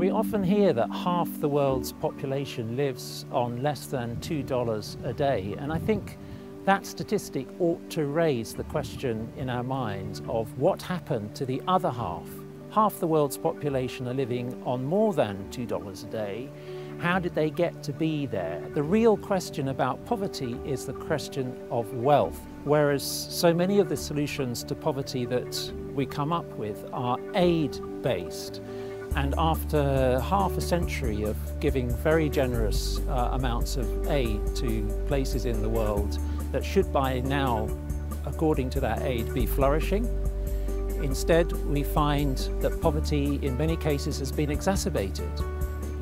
We often hear that half the world's population lives on less than $2 a day, and I think that statistic ought to raise the question in our minds of what happened to the other half. Half the world's population are living on more than $2 a day. How did they get to be there? The real question about poverty is the question of wealth, whereas so many of the solutions to poverty that we come up with are aid-based. And after half a century of giving very generous amounts of aid to places in the world that should by now, according to that aid, be flourishing, instead we find that poverty in many cases has been exacerbated.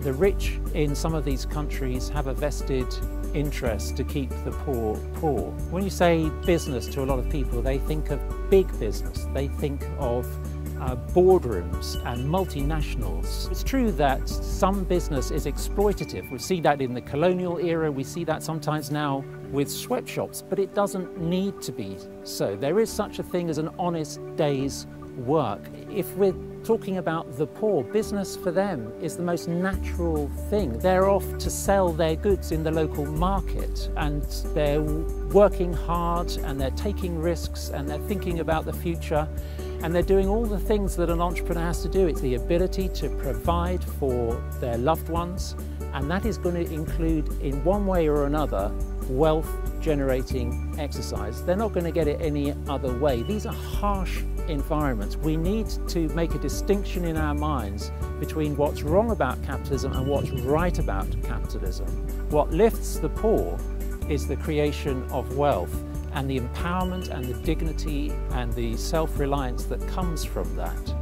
The rich in some of these countries have a vested interest to keep the poor poor. When you say business to a lot of people, they think of big business. They think of boardrooms and multinationals. It's true that some business is exploitative. We see that in the colonial era, we see that sometimes now with sweatshops, but it doesn't need to be so. There is such a thing as an honest day's work. If we're talking about the poor, business for them is the most natural thing. They're off to sell their goods in the local market, and they're working hard and they're taking risks and they're thinking about the future, and they're doing all the things that an entrepreneur has to do. It's the ability to provide for their loved ones, and that is going to include, in one way or another, wealth generating exercise. They're not going to get it any other way. These are harsh environments. We need to make a distinction in our minds between what's wrong about capitalism and what's right about capitalism. What lifts the poor is the creation of wealth and the empowerment and the dignity and the self-reliance that comes from that.